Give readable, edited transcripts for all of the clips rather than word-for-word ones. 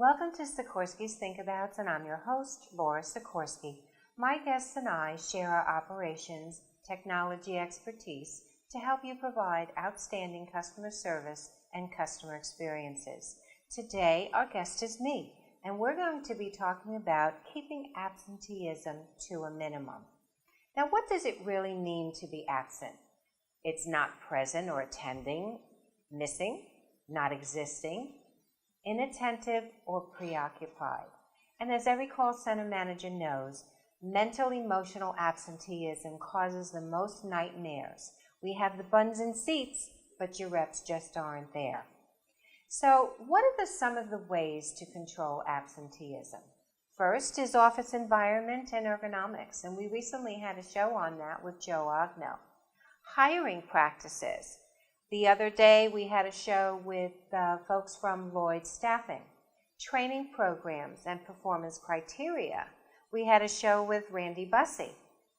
Welcome to Sikorski's Think Abouts, and I'm your host, Laura Sikorski. My guests and I share our operations, technology expertise to help you provide outstanding customer service and customer experiences. Today, our guest is me, and we're going to be talking about keeping absenteeism to a minimum. Now, what does it really mean to be absent? It's not present or attending, missing, not existing, inattentive, or preoccupied. And as every call center manager knows, mental emotional absenteeism causes the most nightmares. We have the buns and seats, but your reps just aren't there. So what are some of the ways to control absenteeism? First is office environment and ergonomics, and we recently had a show on that with Joe Agno. Hiring practices. The other day we had a show with folks from Lloyd Staffing. Training programs and performance criteria. We had a show with Randy Bussey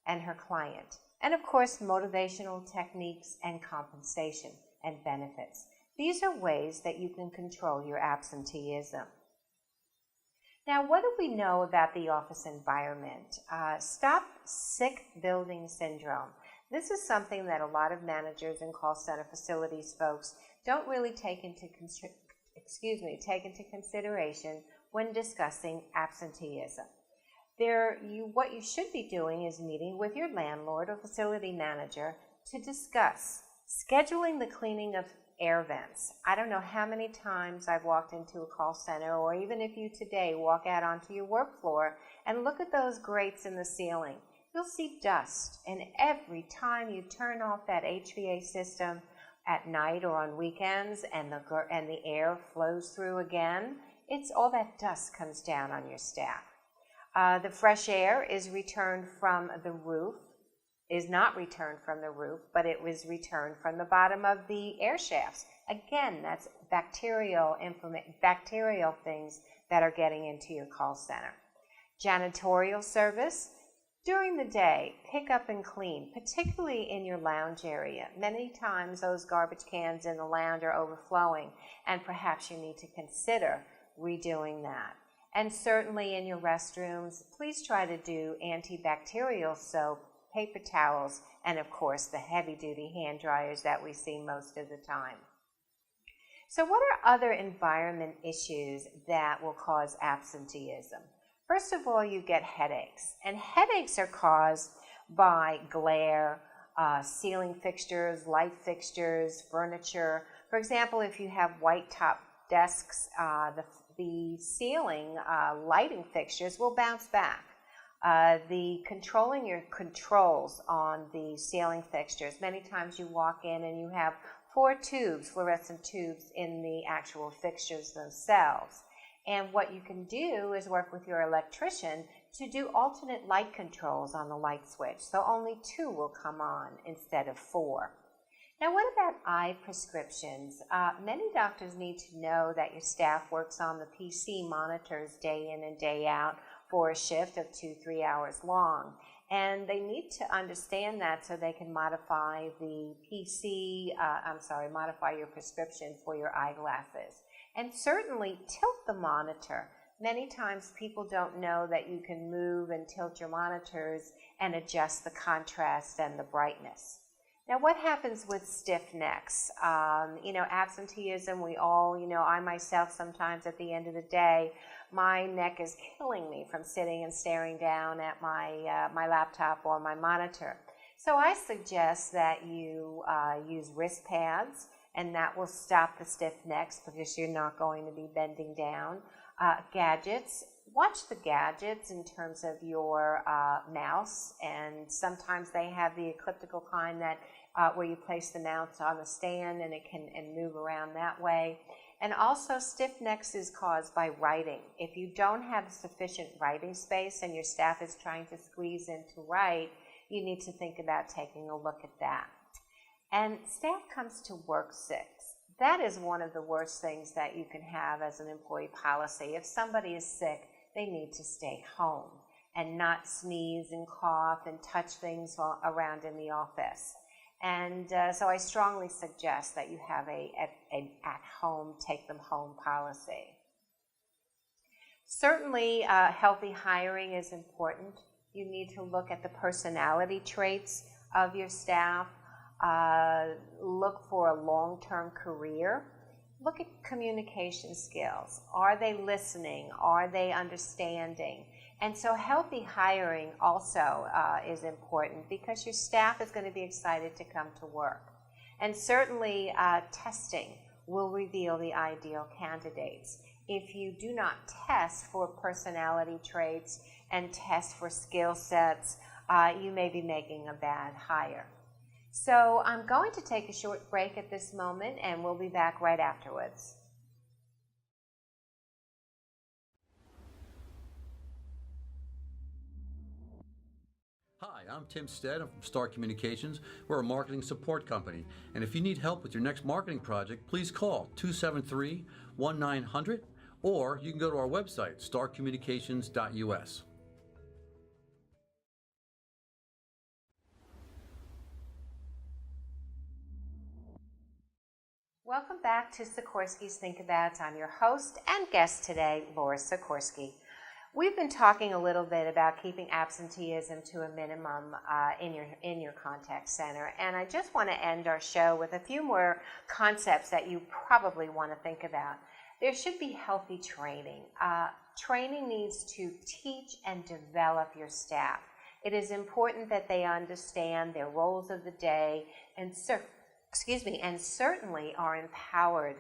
and her client. And of course, motivational techniques and compensation and benefits. These are ways that you can control your absenteeism. Now, what do we know about the office environment? Stop sick building syndrome. This is something that a lot of managers and call center facilities folks don't really take into consideration when discussing absenteeism. What you should be doing is meeting with your landlord or facility manager to discuss scheduling the cleaning of air vents. I don't know how many times I've walked into a call center, or even if you today walk out onto your work floor and look at those grates in the ceiling. You'll see dust, and every time you turn off that HVAC system at night or on weekends and the air flows through again, all that dust comes down on your staff. The fresh air is not returned from the roof, but it was returned from the bottom of the air shafts. Again, that's bacterial things that are getting into your call center. Janitorial service. During the day, pick up and clean, particularly in your lounge area. Many times those garbage cans in the lounge are overflowing, and perhaps you need to consider redoing that. And certainly in your restrooms, please try to do antibacterial soap, paper towels, and of course the heavy-duty hand dryers that we see most of the time. So what are other environment issues that will cause absenteeism? First of all, you get headaches, and headaches are caused by glare, ceiling fixtures, light fixtures, furniture. For example, if you have white top desks, the ceiling lighting fixtures will bounce back. Controlling your controls on the ceiling fixtures. Many times you walk in and you have 4 fluorescent tubes in the actual fixtures themselves. And what you can do is work with your electrician to do alternate light controls on the light switch. So only 2 will come on instead of 4. Now, what about eye prescriptions? Many doctors need to know that your staff works on the PC monitors day in and day out for a shift of 2-3 hours long. And they need to understand that so they can modify modify your prescription for your eyeglasses. And certainly tilt the monitor. Many times people don't know that you can move and tilt your monitors and adjust the contrast and the brightness. Now, what happens with stiff necks? Absenteeism, I myself sometimes at the end of the day, my neck is killing me from sitting and staring down at my laptop or my monitor. So I suggest that you use wrist pads, and that will stop the stiff necks because you're not going to be bending down. Gadgets. Watch the gadgets in terms of your mouse, and sometimes they have the elliptical kind that where you place the mouse on the stand and it can move around that way. And also, stiff necks is caused by writing. If you don't have sufficient writing space and your staff is trying to squeeze in to write, you need to think about taking a look at that. And staff comes to work sick. That is one of the worst things that you can have as an employee policy. If somebody is sick, they need to stay home and not sneeze and cough and touch things around in the office. And so I strongly suggest that you have a at-home, take-them-home policy. Certainly, healthy hiring is important. You need to look at the personality traits of your staff, look for a long-term career, look at communication skills. Are they listening? Are they understanding? And so healthy hiring also is important because your staff is going to be excited to come to work. And certainly testing will reveal the ideal candidates. If you do not test for personality traits and test for skill sets, you may be making a bad hire. So I'm going to take a short break at this moment, and we'll be back right afterwards. Hi, I'm Tim Stead. I'm from Star Communications. We're a marketing support company. And if you need help with your next marketing project, please call 273-1900, or you can go to our website, starcommunications.us. Welcome back to Sikorski's Think Abouts. I'm your host and guest today, Laura Sikorski. We've been talking a little bit about keeping absenteeism to a minimum in your contact center, and I just want to end our show with a few more concepts that you probably want to think about. There should be healthy training. Training needs to teach and develop your staff. It is important that they understand their roles of the day and certainly are empowered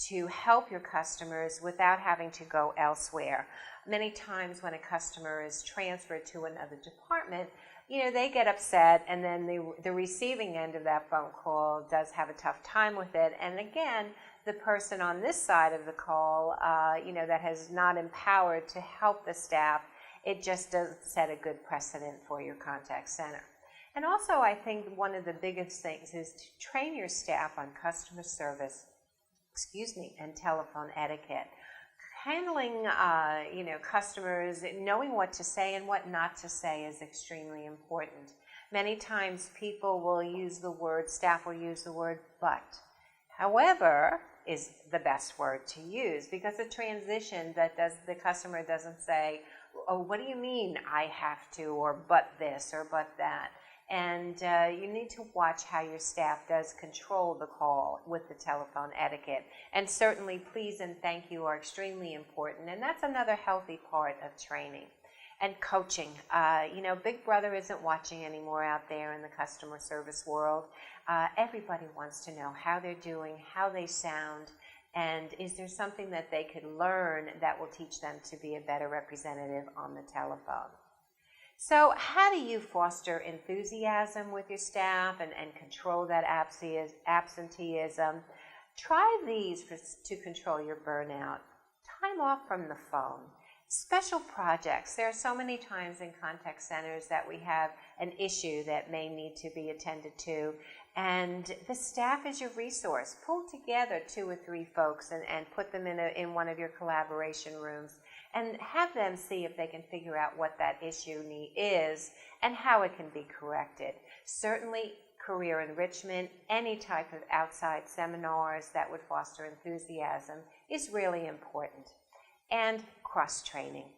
to help your customers without having to go elsewhere. Many times when a customer is transferred to another department, they get upset, and then the receiving end of that phone call does have a tough time with it. And again, the person on this side of the call, that has not empowered to help the staff, it just doesn't set a good precedent for your contact center. And also, I think one of the biggest things is to train your staff on customer service, and telephone etiquette. Handling, customers, knowing what to say and what not to say is extremely important. Many times staff will use the word but. However, is the best word to use, because the transition the customer doesn't say, oh, what do you mean I have to, or but this, or but that. And you need to watch how your staff does control the call with the telephone etiquette. And certainly please and thank you are extremely important, and that's another healthy part of training. And coaching. Big Brother isn't watching anymore out there in the customer service world. Everybody wants to know how they're doing, how they sound, and is there something that they could learn that will teach them to be a better representative on the telephone. So how do you foster enthusiasm with your staff and control that absenteeism? Try these to control your burnout. Time off from the phone. Special projects. There are so many times in contact centers that we have an issue that may need to be attended to, and the staff is your resource. Pull together 2 or 3 folks and put them in one of your collaboration rooms and have them see if they can figure out what that issue is and how it can be corrected. Certainly, career enrichment, any type of outside seminars that would foster enthusiasm is really important. And cross-training.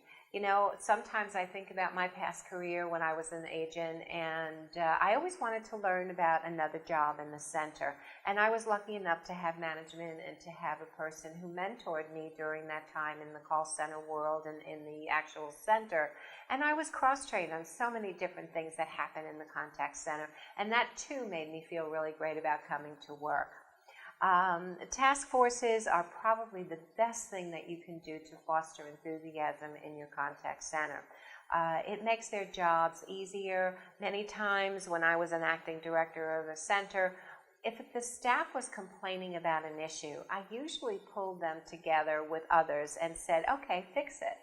Sometimes I think about my past career when I was an agent, and I always wanted to learn about another job in the center. And I was lucky enough to have management and to have a person who mentored me during that time in the call center world and in the actual center. And I was cross-trained on so many different things that happen in the contact center. And that too made me feel really great about coming to work. Task forces are probably the best thing that you can do to foster enthusiasm in your contact center. It makes their jobs easier. Many times when I was an acting director of a center, if the staff was complaining about an issue, I usually pulled them together with others and said, okay, fix it.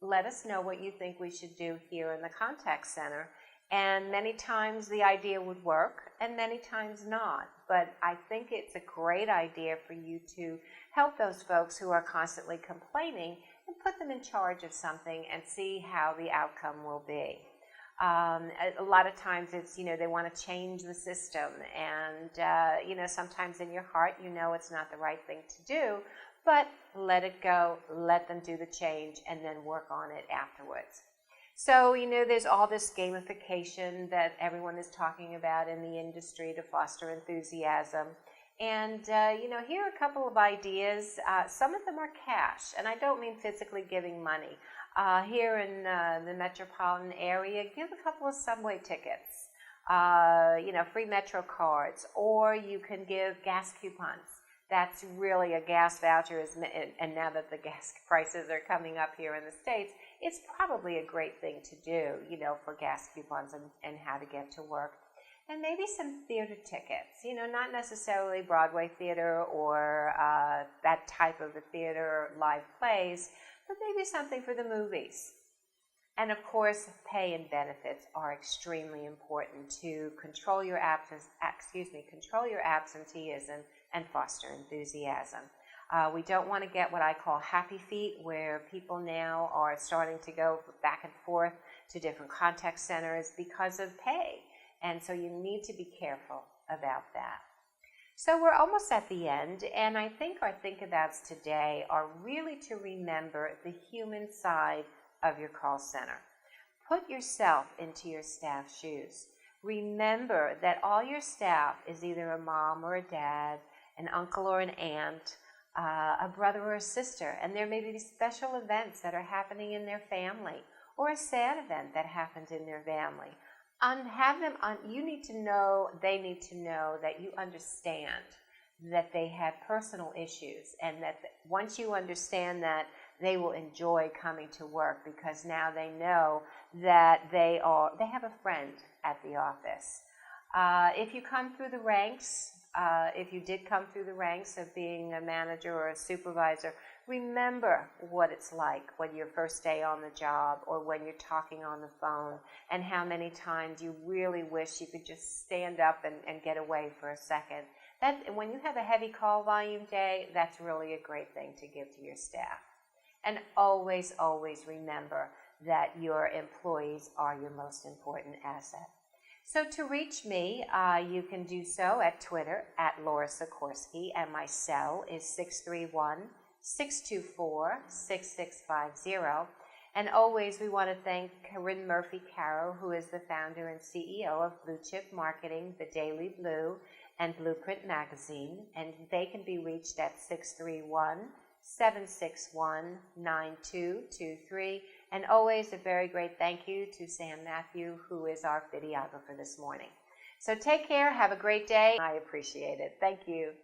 Let us know what you think we should do here in the contact center. And many times the idea would work, and many times not. But I think it's a great idea for you to help those folks who are constantly complaining and put them in charge of something and see how the outcome will be. A lot of times it's, they want to change the system, and, sometimes in your heart, it's not the right thing to do, but let it go, let them do the change, and then work on it afterwards. So, there's all this gamification that everyone is talking about in the industry to foster enthusiasm. And, here are a couple of ideas. Some of them are cash, and I don't mean physically giving money. Here in the metropolitan area, give a couple of subway tickets, free Metro cards, or you can give gas coupons. That's really a gas voucher, and now that the gas prices are coming up here in the States, it's probably a great thing to do, for gas coupons and how to get to work. And maybe some theater tickets, not necessarily Broadway theater or that type of a theater, live plays, but maybe something for the movies. And of course, pay and benefits are extremely important to control your absenteeism and foster enthusiasm. We don't want to get what I call happy feet, where people now are starting to go back and forth to different contact centers because of pay. And so you need to be careful about that. So we're almost at the end, and I think our think-abouts today are really to remember the human side of your call center. Put yourself into your staff's shoes. Remember that all your staff is either a mom or a dad, an uncle or an aunt, a brother or a sister, and there may be special events that are happening in their family, or a sad event that happened in their family. You need to know, they need to know that you understand that they have personal issues, and that once you understand that, they will enjoy coming to work because now they know that they have a friend at the office. If you come through the ranks, if you did come through the ranks of being a manager or a supervisor, remember what it's like when your first day on the job or when you're talking on the phone, and how many times you really wish you could just stand up and get away for a second. When you have a heavy call volume day, that's really a great thing to give to your staff. And always, always remember that your employees are your most important asset. So to reach me, you can do so at Twitter at Laura Sikorski, and my cell is 631-624-6650. And always we want to thank Corinne Murphy-Caro, who is the founder and CEO of Blue Chip Marketing, The Daily Blue, and Blueprint Magazine. And they can be reached at 631-761-9223. And always a very great thank you to Sam Matthew, who is our videographer this morning. So take care. Have a great day. I appreciate it. Thank you.